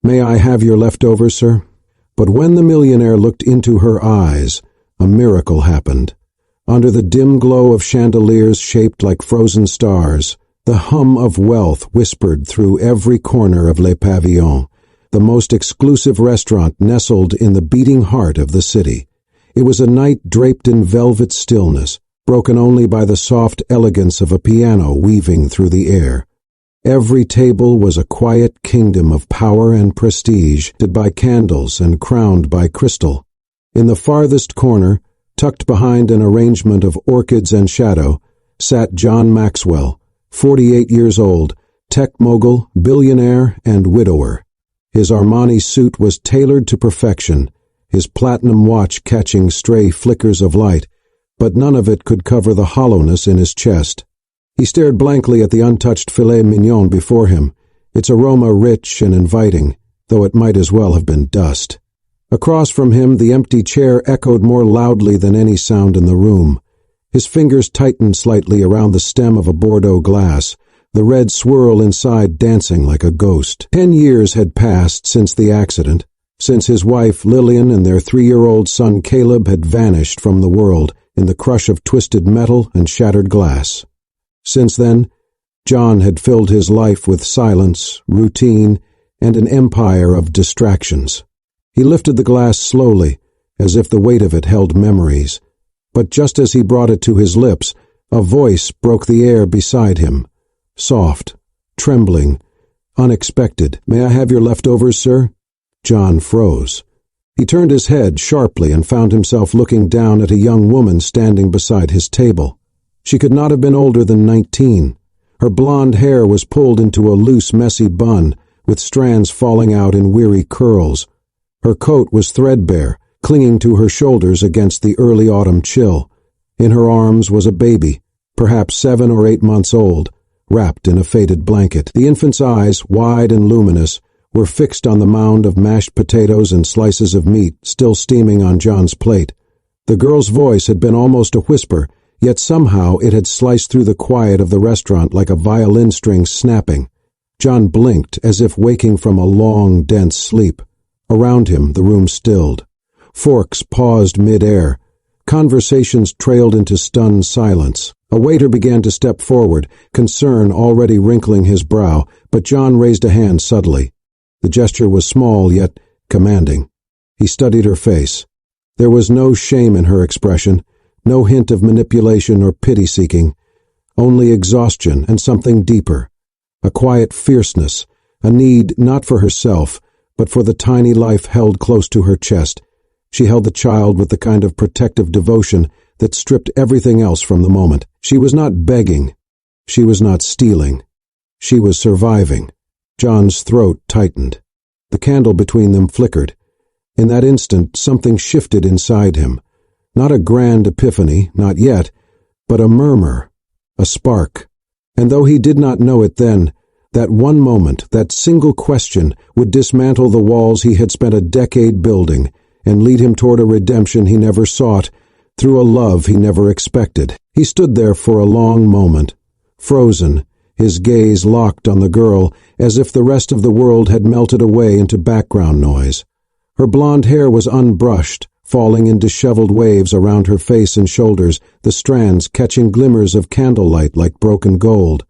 "May I have your leftovers, sir?" But when the millionaire looked into her eyes, a miracle happened. Under the dim glow of chandeliers shaped like frozen stars, the hum of wealth whispered through every corner of Le Pavillon, the most exclusive restaurant nestled in the beating heart of the city. It was a night draped in velvet stillness, broken only by the soft elegance of a piano weaving through the air. Every table was a quiet kingdom of power and prestige, lit by candles and crowned by crystal. In the farthest corner, tucked behind an arrangement of orchids and shadow, sat John Maxwell, 48 years old, tech mogul, billionaire, and widower. His Armani suit was tailored to perfection, his platinum watch catching stray flickers of light, but none of it could cover the hollowness in his chest. He stared blankly at the untouched filet mignon before him, its aroma rich and inviting, though it might as well have been dust. Across from him, the empty chair echoed more loudly than any sound in the room. His fingers tightened slightly around the stem of a Bordeaux glass, the red swirl inside dancing like a ghost. 10 years had passed since the accident, since his wife Lillian and their 3-year-old son Caleb had vanished from the world in the crush of twisted metal and shattered glass. Since then, John had filled his life with silence, routine, and an empire of distractions. He lifted the glass slowly, as if the weight of it held memories. But just as he brought it to his lips, a voice broke the air beside him. Soft, trembling, unexpected. "May I have your leftovers, sir?" John froze. He turned his head sharply and found himself looking down at a young woman standing beside his table. She could not have been older than 19. Her blonde hair was pulled into a loose, messy bun, with strands falling out in weary curls. Her coat was threadbare, clinging to her shoulders against the early autumn chill. In her arms was a baby, perhaps 7 or 8 months old, wrapped in a faded blanket. The infant's eyes, wide and luminous, were fixed on the mound of mashed potatoes and slices of meat still steaming on John's plate. The girl's voice had been almost a whisper, yet somehow it had sliced through the quiet of the restaurant like a violin string snapping. John blinked as if waking from a long, dense sleep. Around him, the room stilled. Forks paused mid-air. Conversations trailed into stunned silence. A waiter began to step forward, concern already wrinkling his brow, but John raised a hand subtly. The gesture was small, yet commanding. He studied her face. There was no shame in her expression, no hint of manipulation or pity-seeking, only exhaustion and something deeper, a quiet fierceness, a need not for herself, but for the tiny life held close to her chest. She held the child with the kind of protective devotion that stripped everything else from the moment. She was not begging. She was not stealing. She was surviving. John's throat tightened. The candle between them flickered. In that instant, something shifted inside him. Not a grand epiphany, not yet, but a murmur, a spark. And though he did not know it then, that one moment, that single question, would dismantle the walls he had spent a decade building and lead him toward a redemption he never sought, through a love he never expected. He stood there for a long moment, frozen, his gaze locked on the girl, as if the rest of the world had melted away into background noise. Her blonde hair was unbrushed, falling in disheveled waves around her face and shoulders, the strands catching glimmers of candlelight like broken gold.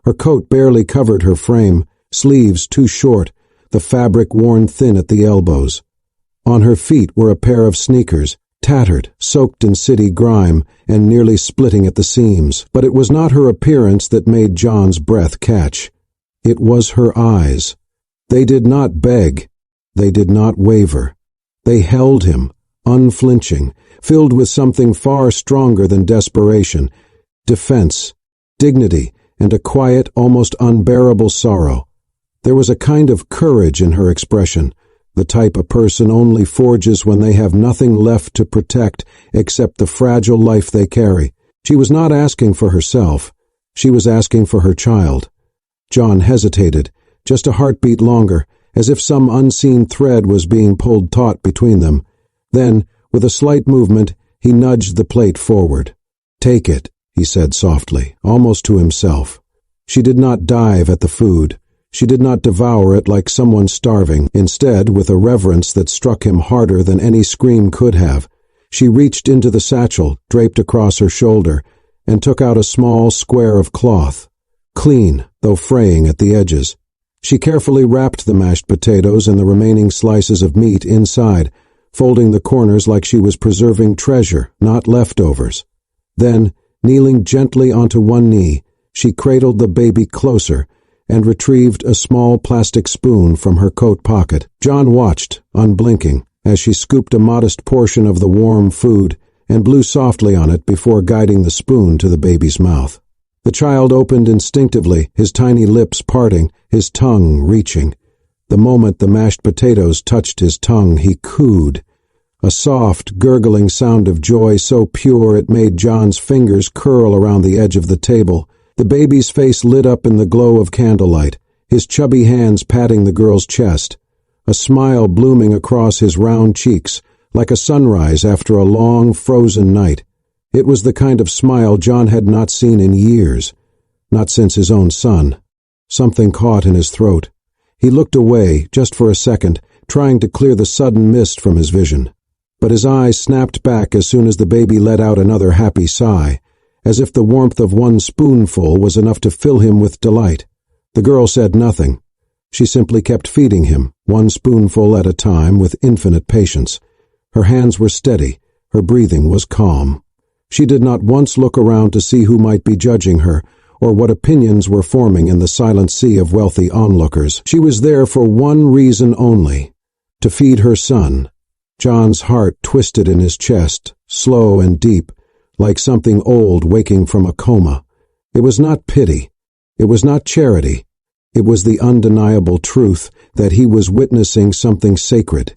Her coat barely covered her frame, sleeves too short, the fabric worn thin at the elbows. On her feet were a pair of sneakers, tattered, soaked in city grime, and nearly splitting at the seams. But it was not her appearance that made John's breath catch. It was her eyes. They did not beg. They did not waver. They held him, unflinching, filled with something far stronger than desperation, defense, dignity, and a quiet, almost unbearable sorrow. There was a kind of courage in her expression, the type a person only forges when they have nothing left to protect except the fragile life they carry. She was not asking for herself. She was asking for her child. John hesitated, just a heartbeat longer, as if some unseen thread was being pulled taut between them. Then, with a slight movement, he nudged the plate forward. "Take it," he said softly, almost to himself. She did not dive at the food. She did not devour it like someone starving. Instead, with a reverence that struck him harder than any scream could have, she reached into the satchel draped across her shoulder and took out a small square of cloth, clean though fraying at the edges. She carefully wrapped the mashed potatoes and the remaining slices of meat inside, folding the corners like she was preserving treasure, not leftovers. Then, kneeling gently onto one knee, she cradled the baby closer and retrieved a small plastic spoon from her coat pocket. John watched, unblinking, as she scooped a modest portion of the warm food and blew softly on it before guiding the spoon to the baby's mouth. The child opened instinctively, his tiny lips parting, his tongue reaching. The moment the mashed potatoes touched his tongue, he cooed, a soft, gurgling sound of joy so pure it made John's fingers curl around the edge of the table. The baby's face lit up in the glow of candlelight, his chubby hands patting the girl's chest, a smile blooming across his round cheeks, like a sunrise after a long, frozen night. It was the kind of smile John had not seen in years, not since his own son. Something caught in his throat. He looked away, just for a second, trying to clear the sudden mist from his vision. But his eyes snapped back as soon as the baby let out another happy sigh, as if the warmth of one spoonful was enough to fill him with delight. The girl said nothing. She simply kept feeding him, one spoonful at a time, with infinite patience. Her hands were steady, her breathing was calm. She did not once look around to see who might be judging her, or what opinions were forming in the silent sea of wealthy onlookers. She was there for one reason only, to feed her son. John's heart twisted in his chest, slow and deep, like something old waking from a coma. It was not pity. It was not charity. It was the undeniable truth that he was witnessing something sacred,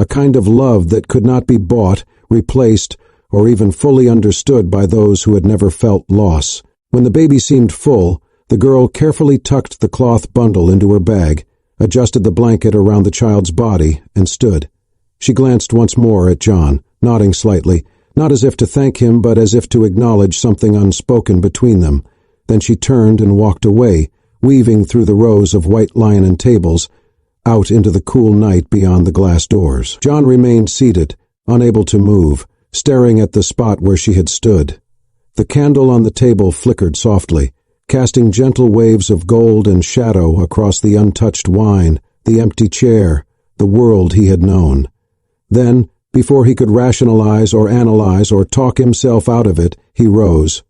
a kind of love that could not be bought, replaced, or even fully understood by those who had never felt loss. When the baby seemed full, the girl carefully tucked the cloth bundle into her bag, adjusted the blanket around the child's body, and stood. She glanced once more at John, nodding slightly, not as if to thank him, but as if to acknowledge something unspoken between them. Then she turned and walked away, weaving through the rows of white linen tables, out into the cool night beyond the glass doors. John remained seated, unable to move, staring at the spot where she had stood. The candle on the table flickered softly, casting gentle waves of gold and shadow across the untouched wine, the empty chair, the world he had known. Then, before he could rationalize or analyze or talk himself out of it, he rose.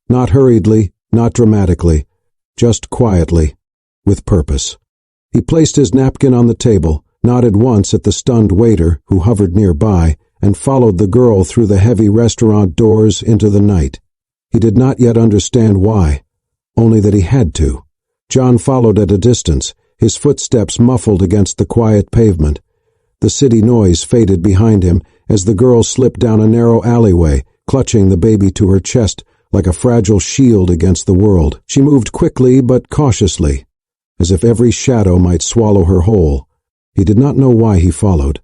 Not hurriedly, not dramatically, just quietly, with purpose. He placed his napkin on the table, nodded once at the stunned waiter who hovered nearby, and followed the girl through the heavy restaurant doors into the night. He did not yet understand why, only that he had to. John followed at a distance, his footsteps muffled against the quiet pavement. The city noise faded behind him as the girl slipped down a narrow alleyway, clutching the baby to her chest like a fragile shield against the world. She moved quickly but cautiously, as if every shadow might swallow her whole. He did not know why he followed,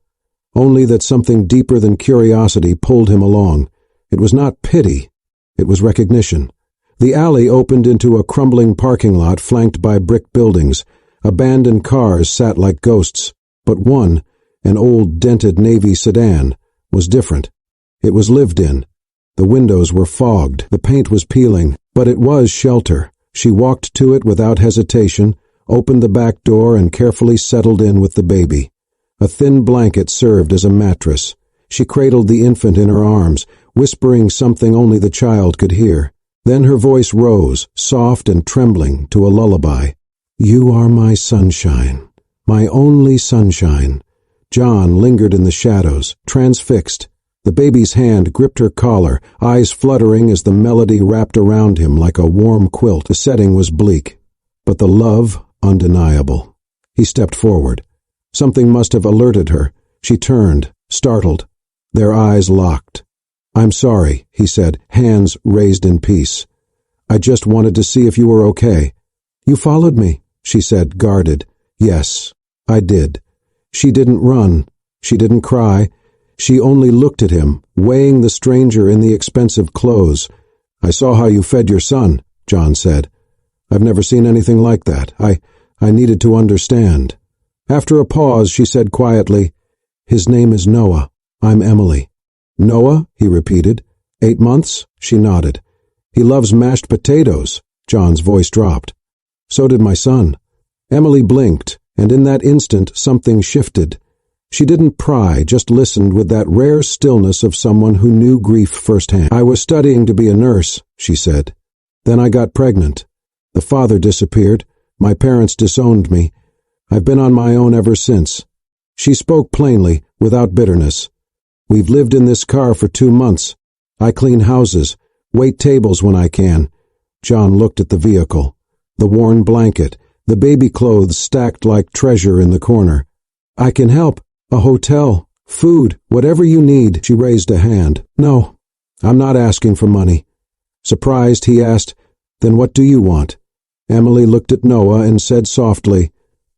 only that something deeper than curiosity pulled him along. It was not pity, it was recognition. The alley opened into a crumbling parking lot flanked by brick buildings. Abandoned cars sat like ghosts, but one, an old dented Navy sedan, was different. It was lived in. The windows were fogged, the paint was peeling, but it was shelter. She walked to it without hesitation, opened the back door and carefully settled in with the baby. A thin blanket served as a mattress. She cradled the infant in her arms, whispering something only the child could hear. Then her voice rose, soft and trembling, to a lullaby. "You are my sunshine, my only sunshine." John lingered in the shadows, transfixed. The baby's hand gripped her collar, eyes fluttering as the melody wrapped around him like a warm quilt. The setting was bleak, but the love undeniable. He stepped forward. Something must have alerted her. She turned, startled. Their eyes locked. "I'm sorry," he said, hands raised in peace. "I just wanted to see if you were okay." "You followed me," she said, guarded. "Yes, I did." She didn't run. She didn't cry. She only looked at him, weighing the stranger in the expensive clothes. "I saw how you fed your son," John said. "I've never seen anything like that. I I needed to understand. After a pause, she said quietly, "His name is Noah. I'm Emily." "Noah?" he repeated. 8 months? She nodded. "He loves mashed potatoes." John's voice dropped. "So did my son." Emily blinked, and in that instant something shifted. She didn't pry, just listened with that rare stillness of someone who knew grief firsthand. "I was studying to be a nurse," she said. "Then I got pregnant. The father disappeared. My parents disowned me. I've been on my own ever since." She spoke plainly, without bitterness. "We've lived in this car for 2 months. I clean houses, wait tables when I can." John looked at the vehicle. The worn blanket, the baby clothes stacked like treasure in the corner. "I can help. A hotel, food, whatever you need." She raised a hand. "No, I'm not asking for money." Surprised, he asked, "Then what do you want?" Emily looked at Noah and said softly,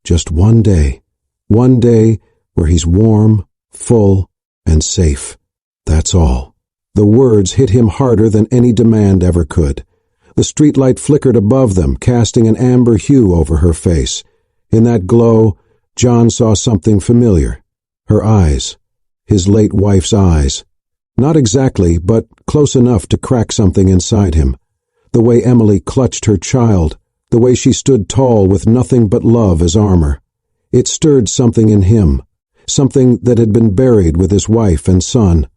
"Just one day. One day where he's warm, full, and safe. That's all." The words hit him harder than any demand ever could. The streetlight flickered above them, casting an amber hue over her face. In that glow, John saw something familiar. Her eyes. His late wife's eyes. Not exactly, but close enough to crack something inside him. The way Emily clutched her child, the way she stood tall with nothing but love as armor. It stirred something in him, something that had been buried with his wife and son.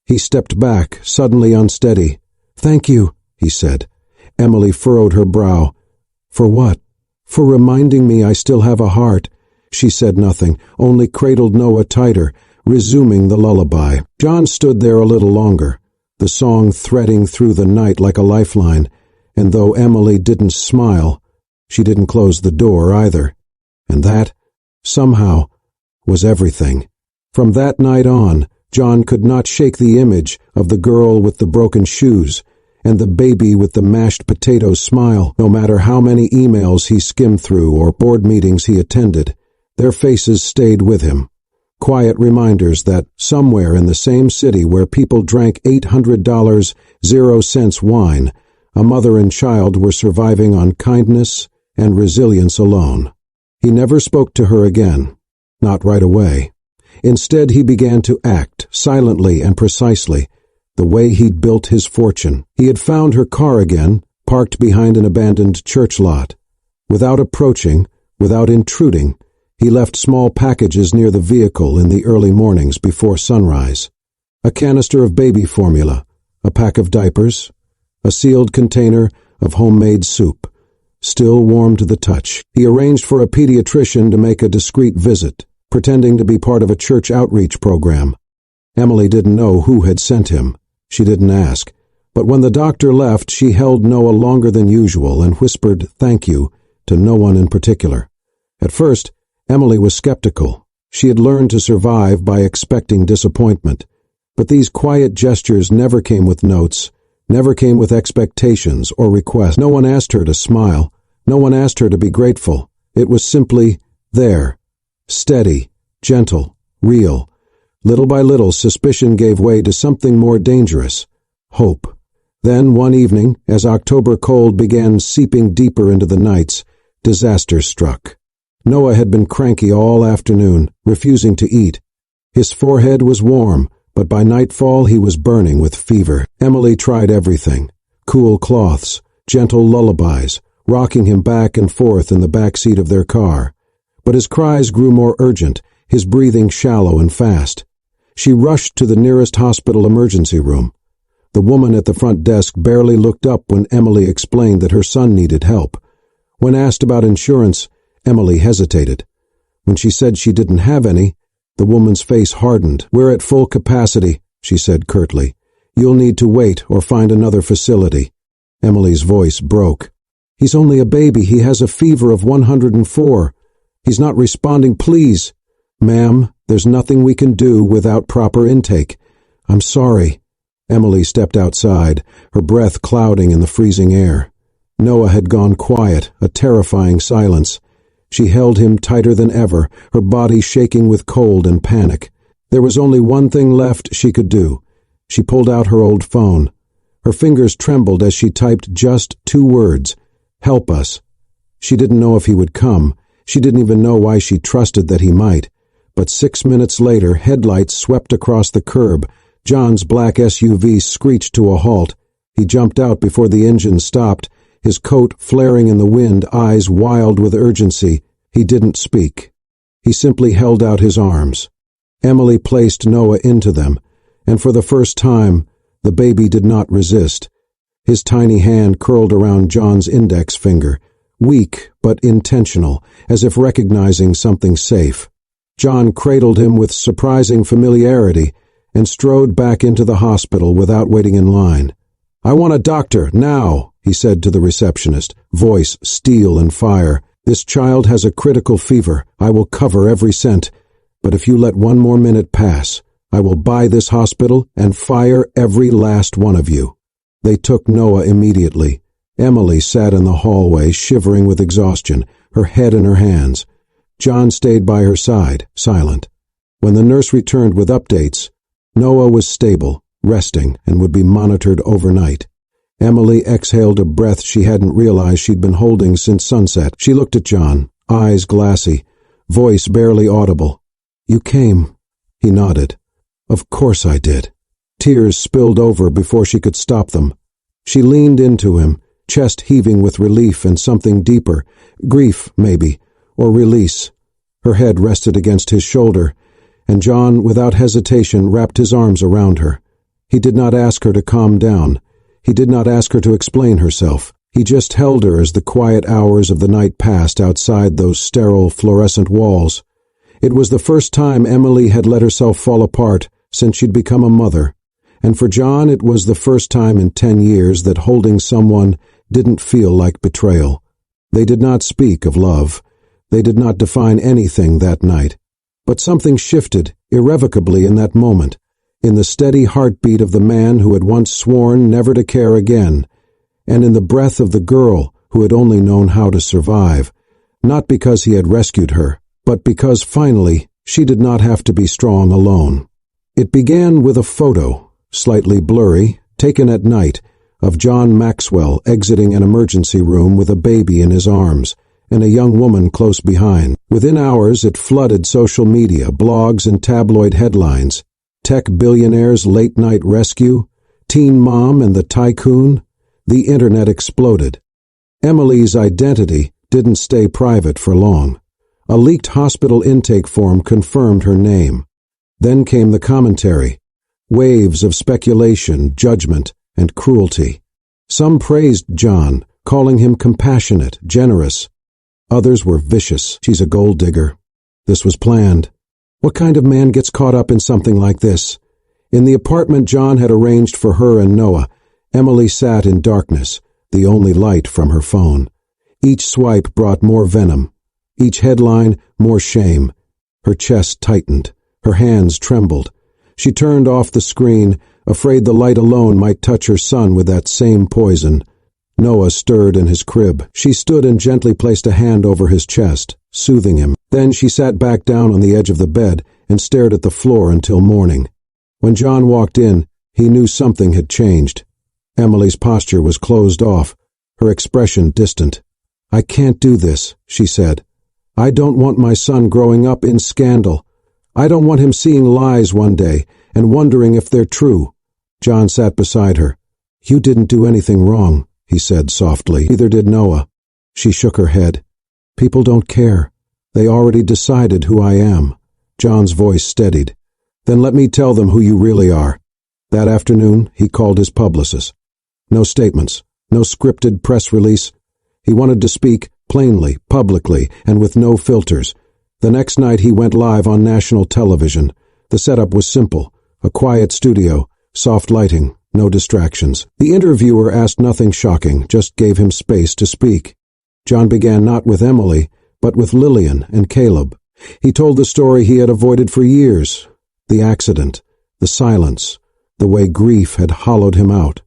He stepped back, suddenly unsteady. "Thank you," he said. Emily furrowed her brow. "For what?" "For reminding me I still have a heart." She said nothing, only cradled Noah tighter, resuming the lullaby. John stood there a little longer, the song threading through the night like a lifeline, and though Emily didn't smile, she didn't close the door either. And that, somehow, was everything. From that night on, John could not shake the image of the girl with the broken shoes and the baby with the mashed potato smile. No matter how many emails he skimmed through or board meetings he attended, their faces stayed with him. Quiet reminders that somewhere in the same city where people drank $800 0-cent wine, a mother and child were surviving on kindness and resilience alone. He never spoke to her again, not right away. Instead, he began to act, silently and precisely, the way he'd built his fortune. He had found her car again, parked behind an abandoned church lot. Without approaching, without intruding, he left small packages near the vehicle in the early mornings before sunrise. A canister of baby formula, a pack of diapers, a sealed container of homemade soup, still warm to the touch. He arranged for a pediatrician to make a discreet visit, pretending to be part of a church outreach program. Emily didn't know who had sent him. She didn't ask. But when the doctor left, she held Noah longer than usual and whispered "thank you" to no one in particular. At first, Emily was skeptical. She had learned to survive by expecting disappointment. But these quiet gestures never came with notes, never came with expectations or requests. No one asked her to smile. No one asked her to be grateful. It was simply there. Steady, gentle, real. Little by little, suspicion gave way to something more dangerous. Hope. Then, one evening, as October cold began seeping deeper into the nights, disaster struck. Noah had been cranky all afternoon, refusing to eat. His forehead was warm, but by nightfall he was burning with fever. Emily tried everything. Cool cloths, gentle lullabies, rocking him back and forth in the back seat of their car. But his cries grew more urgent, his breathing shallow and fast. She rushed to the nearest hospital emergency room. The woman at the front desk barely looked up when Emily explained that her son needed help. When asked about insurance, Emily hesitated. When she said she didn't have any, the woman's face hardened. "We're at full capacity," she said curtly. "You'll need to wait or find another facility." Emily's voice broke. "He's only a baby. He has a fever of 104. He's not responding. Please." "Ma'am, there's nothing we can do without proper intake. I'm sorry." Emily stepped outside, her breath clouding in the freezing air. Noah had gone quiet, a terrifying silence. She held him tighter than ever, her body shaking with cold and panic. There was only one thing left she could do. She pulled out her old phone. Her fingers trembled as she typed just 2 words, "Help us." She didn't know if he would come, She didn't even know why she trusted that he might. But 6 minutes later, headlights swept across the curb. John's black SUV screeched to a halt. He jumped out before the engine stopped, his coat flaring in the wind, eyes wild with urgency. He didn't speak. He simply held out his arms. Emily placed Noah into them, and for the first time, the baby did not resist. His tiny hand curled around John's index finger, weak but intentional, as if recognizing something safe. John cradled him with surprising familiarity and strode back into the hospital without waiting in line. "I want a doctor, now," he said to the receptionist, voice steel and fire. "This child has a critical fever. I will cover every cent. But if you let one more minute pass, I will buy this hospital and fire every last one of you." They took Noah immediately. Emily sat in the hallway, shivering with exhaustion, her head in her hands. John stayed by her side, silent. When the nurse returned with updates, Noah was stable, resting, and would be monitored overnight. Emily exhaled a breath she hadn't realized she'd been holding since sunset. She looked at John, eyes glassy, voice barely audible. "You came." He nodded. "Of course I did." Tears spilled over before she could stop them. She leaned into him, chest heaving with relief and something deeper, grief, maybe, or release. Her head rested against his shoulder, and John, without hesitation, wrapped his arms around her. He did not ask her to calm down. He did not ask her to explain herself. He just held her as the quiet hours of the night passed outside those sterile, fluorescent walls. It was the first time Emily had let herself fall apart since she'd become a mother, and for John it was the first time in 10 years that holding someone didn't feel like betrayal. They did not speak of love. They did not define anything that night. But something shifted irrevocably in that moment, in the steady heartbeat of the man who had once sworn never to care again, and in the breath of the girl who had only known how to survive, not because he had rescued her, but because finally she did not have to be strong alone. It began with a photo, slightly blurry, taken at night, of John Maxwell exiting an emergency room with a baby in his arms and a young woman close behind. Within hours it flooded social media, blogs and tabloid headlines. Tech billionaire's late-night rescue, teen mom and the tycoon. The internet exploded. Emily's identity didn't stay private for long. A leaked hospital intake form confirmed her name. Then came the commentary, waves of speculation, judgment, and cruelty. Some praised John, calling him compassionate, generous. Others were vicious. "She's a gold digger. This was planned. What kind of man gets caught up in something like this?" In the apartment John had arranged for her and Noah, Emily sat in darkness, the only light from her phone. Each swipe brought more venom. Each headline, more shame. Her chest tightened. Her hands trembled. She turned off the screen, afraid the light alone might touch her son with that same poison. Noah stirred in his crib. She stood and gently placed a hand over his chest, soothing him. Then she sat back down on the edge of the bed and stared at the floor until morning. When John walked in, he knew something had changed. Emily's posture was closed off, her expression distant. "I can't do this," she said. "I don't want my son growing up in scandal. I don't want him seeing lies one day and wondering if they're true." John sat beside her. "You didn't do anything wrong," he said softly. "Neither did Noah." She shook her head. "People don't care. They already decided who I am." John's voice steadied. "Then let me tell them who you really are." That afternoon, he called his publicist. No statements, no scripted press release. He wanted to speak plainly, publicly, and with no filters. The next night he went live on national television. The setup was simple, a quiet studio, soft lighting, no distractions. The interviewer asked nothing shocking, just gave him space to speak. John began not with Emily, but with Lillian and Caleb. He told the story he had avoided for years, the accident, the silence, the way grief had hollowed him out.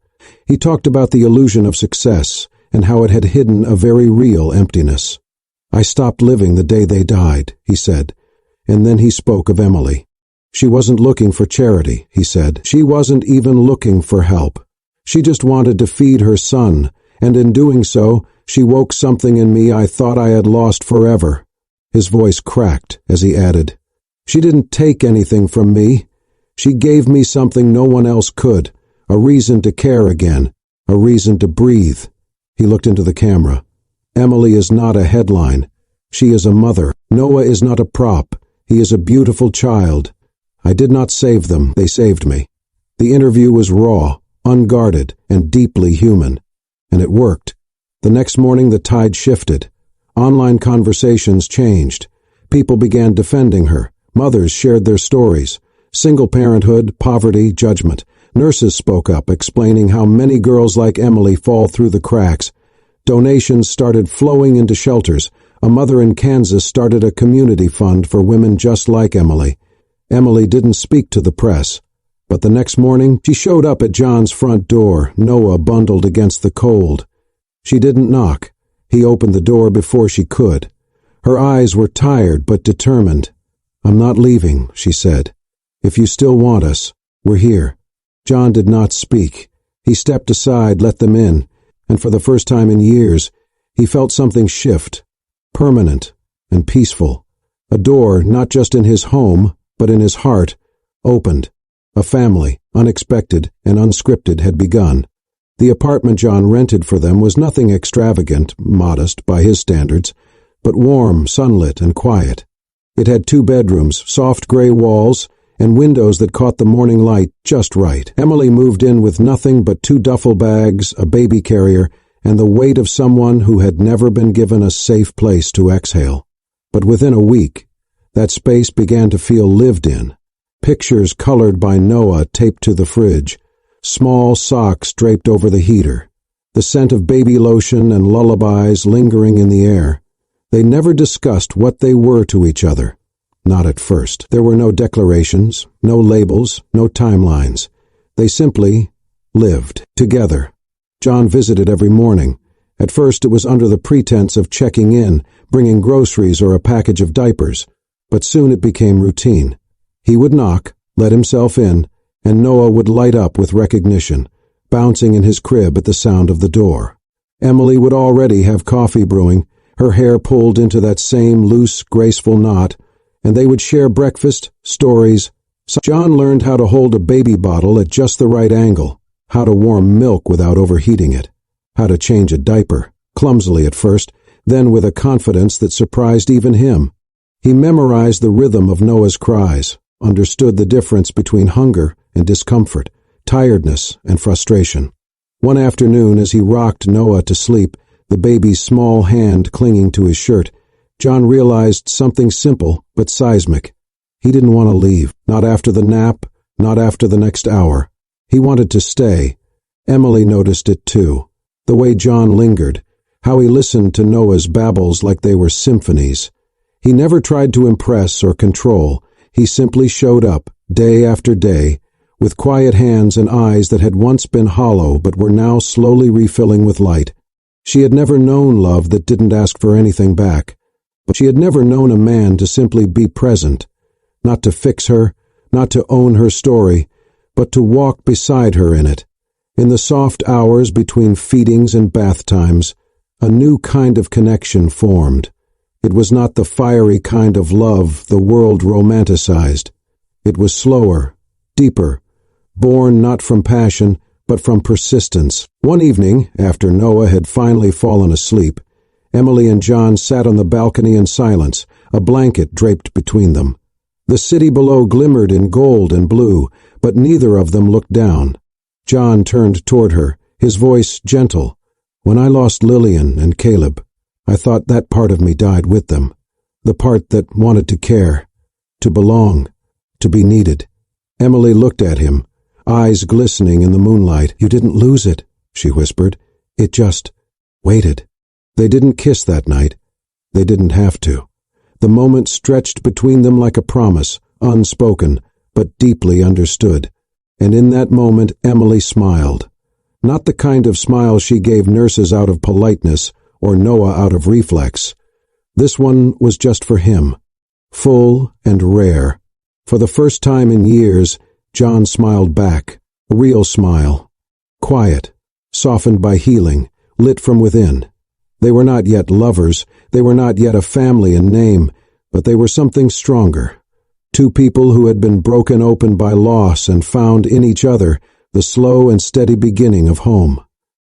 He talked about the illusion of success and how it had hidden a very real emptiness. "I stopped living the day they died," he said, and then he spoke of Emily. "She wasn't looking for charity," he said. "She wasn't even looking for help. She just wanted to feed her son, and in doing so, she woke something in me I thought I had lost forever. His voice cracked as he added, "She didn't take anything from me. She gave me something no one else could, a reason to care again, a reason to breathe." He looked into the camera. "Emily is not a headline. She is a mother. Noah is not a prop. He is a beautiful child. I did not save them, they saved me." The interview was raw, unguarded, and deeply human. And it worked. The next morning the tide shifted. Online conversations changed. People began defending her. Mothers shared their stories. Single parenthood, poverty, judgment. Nurses spoke up, explaining how many girls like Emily fall through the cracks. Donations started flowing into shelters. A mother in Kansas started a community fund for women just like Emily. Emily didn't speak to the press. But the next morning, she showed up at John's front door, Noah bundled against the cold. She didn't knock. He opened the door before she could. Her eyes were tired but determined. "I'm not leaving," she said. "If you still want us, we're here." John did not speak. He stepped aside, let them in, and for the first time in years, he felt something shift, permanent and peaceful. A door, not just in his home, but in his heart, opened. A family, unexpected and unscripted, had begun. The apartment John rented for them was nothing extravagant, modest by his standards, but warm, sunlit, and quiet. It had 2 bedrooms, soft gray walls, and windows that caught the morning light just right. Emily moved in with nothing but 2 duffel bags, a baby carrier, and the weight of someone who had never been given a safe place to exhale. But within a week, that space began to feel lived in. Pictures colored by Noah taped to the fridge, small socks draped over the heater, the scent of baby lotion and lullabies lingering in the air. They never discussed what they were to each other. Not at first. There were no declarations, no labels, no timelines. They simply lived together. John visited every morning. At first it was under the pretense of checking in, bringing groceries or a package of diapers, but soon it became routine. He would knock, let himself in, and Noah would light up with recognition, bouncing in his crib at the sound of the door. Emily would already have coffee brewing, her hair pulled into that same loose, graceful knot, and they would share breakfast, stories. John learned how to hold a baby bottle at just the right angle, how to warm milk without overheating it, how to change a diaper, clumsily at first, then with a confidence that surprised even him. He memorized the rhythm of Noah's cries, understood the difference between hunger and discomfort, tiredness and frustration. One afternoon, as he rocked Noah to sleep, the baby's small hand clinging to his shirt, John realized something simple but seismic. He didn't want to leave, not after the nap, not after the next hour. He wanted to stay. Emily noticed it too. The way John lingered, how he listened to Noah's babbles like they were symphonies. He never tried to impress or control. He simply showed up, day after day, with quiet hands and eyes that had once been hollow but were now slowly refilling with light. She had never known love that didn't ask for anything back, but she had never known a man to simply be present, not to fix her, not to own her story, but to walk beside her in it. In the soft hours between feedings and bath times, a new kind of connection formed. It was not the fiery kind of love the world romanticized. It was slower, deeper, born not from passion, but from persistence. One evening, after Noah had finally fallen asleep, Emily and John sat on the balcony in silence, a blanket draped between them. The city below glimmered in gold and blue, but neither of them looked down. John turned toward her, his voice gentle. "When I lost Lillian and Caleb, I thought that part of me died with them, the part that wanted to care, to belong, to be needed." Emily looked at him, eyes glistening in the moonlight. "You didn't lose it," she whispered. "It just waited." They didn't kiss that night. They didn't have to. The moment stretched between them like a promise, unspoken, but deeply understood. And in that moment Emily smiled. Not the kind of smile she gave nurses out of politeness or Noah out of reflex. This one was just for him, full and rare. For the first time in years, John smiled back, a real smile. Quiet, softened by healing, lit from within. They were not yet lovers, they were not yet a family in name, but they were something stronger. Two people who had been broken open by loss and found in each other the slow and steady beginning of home.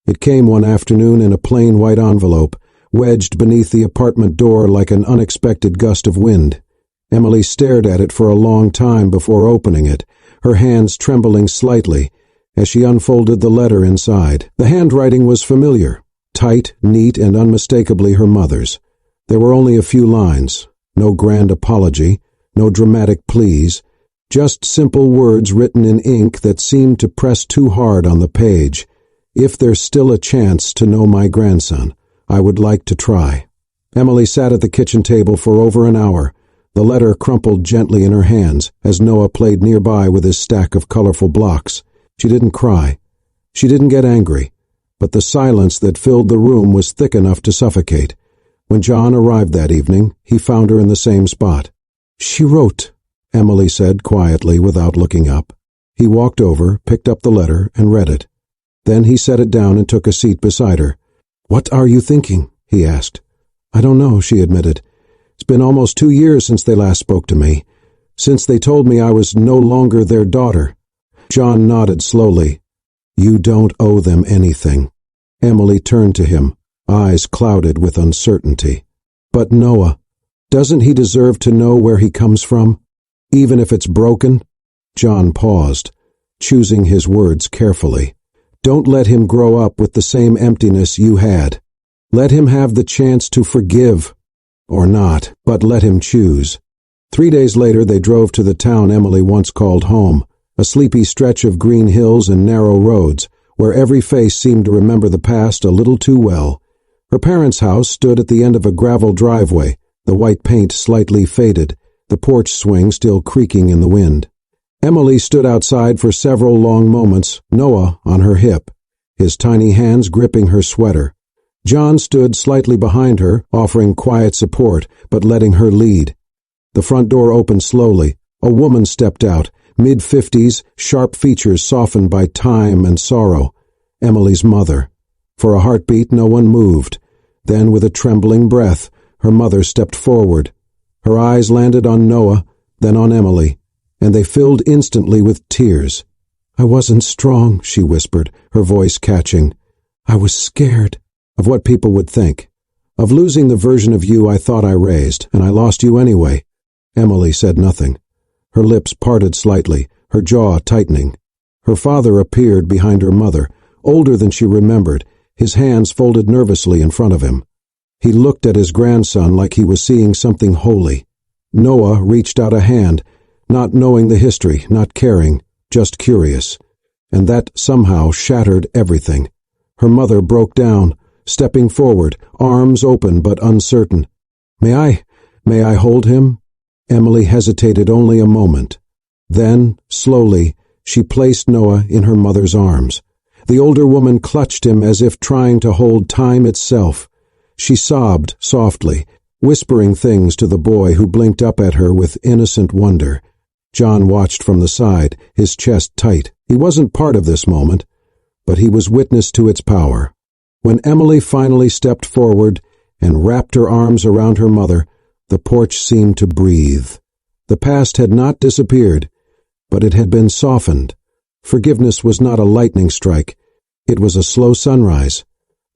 It came one afternoon in a plain white envelope, wedged beneath the apartment door like an unexpected gust of wind. Emily stared at it for a long time before opening it, her hands trembling slightly as she unfolded the letter inside. The handwriting was familiar, tight, neat, and unmistakably her mother's. There were only a few lines, no grand apology, no dramatic pleas, just simple words written in ink that seemed to press too hard on the page. If there's still a chance to know my grandson, I would like to try. Emily sat at the kitchen table for over an hour, the letter crumpled gently in her hands as Noah played nearby with his stack of colorful blocks. She didn't cry. She didn't get angry, but the silence that filled the room was thick enough to suffocate. When John arrived that evening, he found her in the same spot. "She wrote," Emily said quietly without looking up. He walked over, picked up the letter, and read it. Then he set it down and took a seat beside her. "What are you thinking?" he asked. "I don't know," she admitted. "It's been almost 2 years since they last spoke to me, since they told me I was no longer their daughter." John nodded slowly. "You don't owe them anything." Emily turned to him, eyes clouded with uncertainty. "But Noah, doesn't he deserve to know where he comes from, even if it's broken?" John paused, choosing his words carefully. "Don't let him grow up with the same emptiness you had. Let him have the chance to forgive. Or not, but let him choose." 3 days later they drove to the town Emily once called home, a sleepy stretch of green hills and narrow roads, where every face seemed to remember the past a little too well. Her parents' house stood at the end of a gravel driveway, the white paint slightly faded, the porch swing still creaking in the wind. Emily stood outside for several long moments, Noah on her hip, his tiny hands gripping her sweater. John stood slightly behind her, offering quiet support, but letting her lead. The front door opened slowly. A woman stepped out, mid-50s, sharp features softened by time and sorrow. Emily's mother. For a heartbeat, no one moved. Then, with a trembling breath, her mother stepped forward. Her eyes landed on Noah, then on Emily, and they filled instantly with tears. "I wasn't strong," she whispered, her voice catching. "I was scared of what people would think, of losing the version of you I thought I raised, and I lost you anyway." Emily said nothing. Her lips parted slightly, her jaw tightening. Her father appeared behind her mother, older than she remembered, his hands folded nervously in front of him. He looked at his grandson like he was seeing something holy. Noah reached out a hand, not knowing the history, not caring, just curious. And that somehow shattered everything. Her mother broke down, stepping forward, arms open but uncertain. May I hold him?" Emily hesitated only a moment. Then, slowly, she placed Noah in her mother's arms. The older woman clutched him as if trying to hold time itself. She sobbed softly, whispering things to the boy who blinked up at her with innocent wonder. John watched from the side, his chest tight. He wasn't part of this moment, but he was witness to its power. When Emily finally stepped forward and wrapped her arms around her mother, the porch seemed to breathe. The past had not disappeared, but it had been softened. Forgiveness was not a lightning strike. It was a slow sunrise.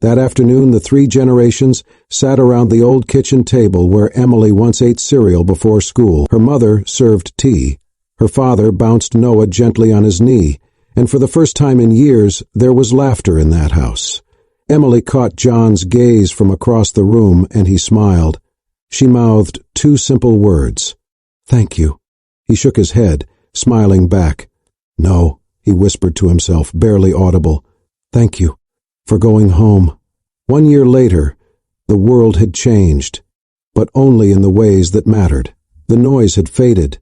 That afternoon, the 3 generations sat around the old kitchen table where Emily once ate cereal before school. Her mother served tea. Her father bounced Noah gently on his knee, and for the first time in years, there was laughter in that house. Emily caught John's gaze from across the room, and he smiled. She mouthed 2 simple words. "Thank you." He shook his head, smiling back. "No," he whispered to himself, barely audible. "Thank you for going home." 1 year later, the world had changed, but only in the ways that mattered. The noise had faded.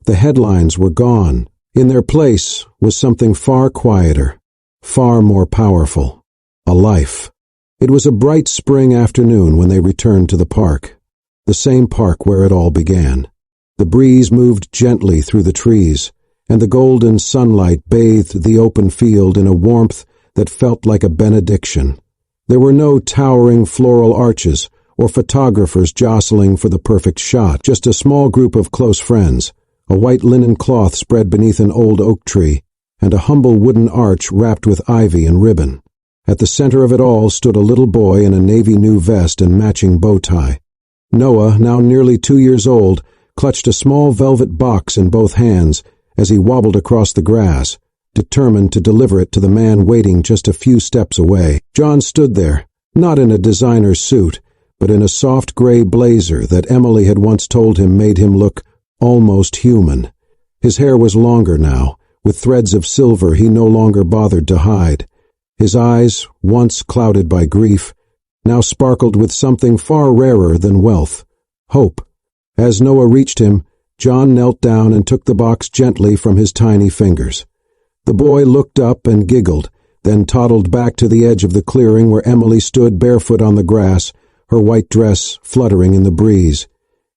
The headlines were gone. In their place was something far quieter, far more powerful. A life. It was a bright spring afternoon when they returned to the park. The same park where it all began. The breeze moved gently through the trees, and the golden sunlight bathed the open field in a warmth that felt like a benediction. There were no towering floral arches or photographers jostling for the perfect shot. Just a small group of close friends, a white linen cloth spread beneath an old oak tree, and a humble wooden arch wrapped with ivy and ribbon. At the center of it all stood a little boy in a navy new vest and matching bow tie. Noah, now nearly 2 years old, clutched a small velvet box in both hands as he wobbled across the grass, determined to deliver it to the man waiting just a few steps away. John stood there, not in a designer suit, but in a soft gray blazer that Emily had once told him made him look almost human. His hair was longer now, with threads of silver he no longer bothered to hide. His eyes, once clouded by grief, now sparkled with something far rarer than wealth, hope. As Noah reached him, John knelt down and took the box gently from his tiny fingers. The boy looked up and giggled, then toddled back to the edge of the clearing where Emily stood barefoot on the grass, her white dress fluttering in the breeze.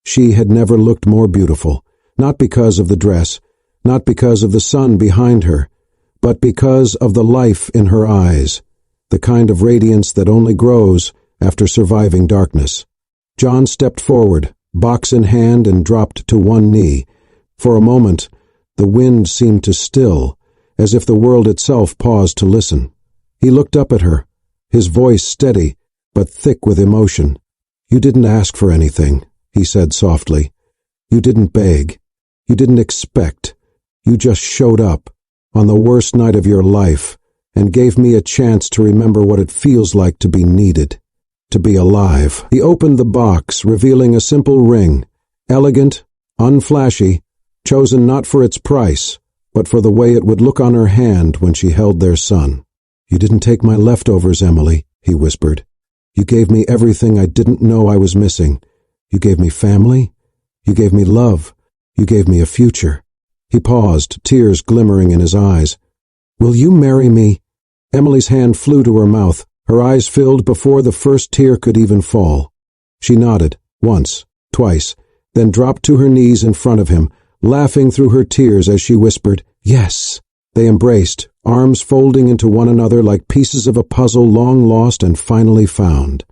She had never looked more beautiful, not because of the dress, not because of the sun behind her, but because of the life in her eyes, the kind of radiance that only grows after surviving darkness. John stepped forward, box in hand, and dropped to one knee. For a moment, the wind seemed to still, as if the world itself paused to listen. He looked up at her, his voice steady, but thick with emotion. "You didn't ask for anything," he said softly. "You didn't beg. You didn't expect. You just showed up, on the worst night of your life, and gave me a chance to remember what it feels like to be needed, to be alive." He opened the box, revealing a simple ring, elegant, unflashy, chosen not for its price, but for the way it would look on her hand when she held their son. "You didn't take my leftovers, Emily," he whispered. "You gave me everything I didn't know I was missing. You gave me family. You gave me love. You gave me a future." He paused, tears glimmering in his eyes. "Will you marry me?" Emily's hand flew to her mouth, her eyes filled before the first tear could even fall. She nodded, once, twice, then dropped to her knees in front of him, laughing through her tears as she whispered, "Yes." They embraced, arms folding into one another like pieces of a puzzle long lost and finally found.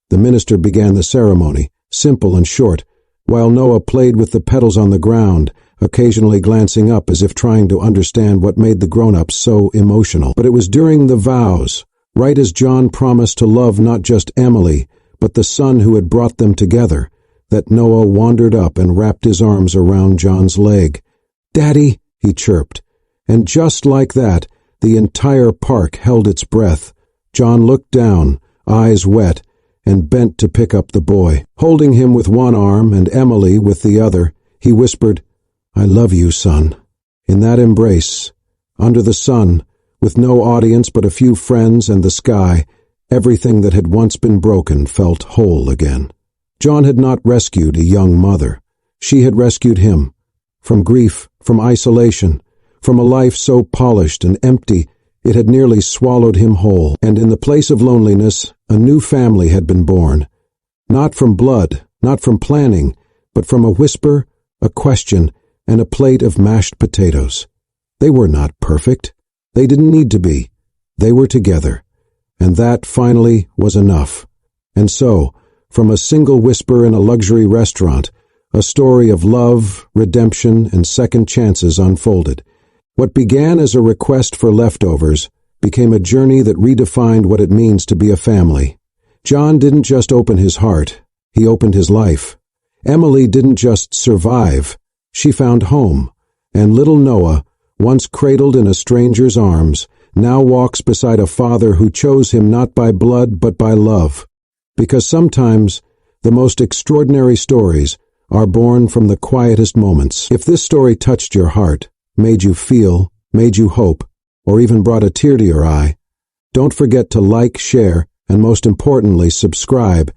The minister began the ceremony, simple and short, while Noah played with the petals on the ground, occasionally glancing up as if trying to understand what made the grown-ups so emotional. But it was during the vows, right as John promised to love not just Emily, but the son who had brought them together, that Noah wandered up and wrapped his arms around John's leg. "Daddy," he chirped. And just like that, the entire park held its breath. John looked down, eyes wet, and bent to pick up the boy. Holding him with one arm and Emily with the other, he whispered, "I love you, son." In that embrace, under the sun, with no audience but a few friends and the sky, everything that had once been broken felt whole again. John had not rescued a young mother. She had rescued him. From grief, from isolation, from a life so polished and empty it had nearly swallowed him whole. And in the place of loneliness, a new family had been born. Not from blood, not from planning, but from a whisper, a question, and a plate of mashed potatoes. They were not perfect. They didn't need to be. They were together. And that, finally, was enough. And so, from a single whisper in a luxury restaurant, a story of love, redemption, and second chances unfolded. What began as a request for leftovers became a journey that redefined what it means to be a family. John didn't just open his heart, he opened his life. Emily didn't just survive, she found home. And little Noah, once cradled in a stranger's arms, now walks beside a father who chose him not by blood but by love. Because sometimes the most extraordinary stories are born from the quietest moments. If this story touched your heart, made you feel, made you hope, or even brought a tear to your eye, don't forget to like, share, and most importantly, subscribe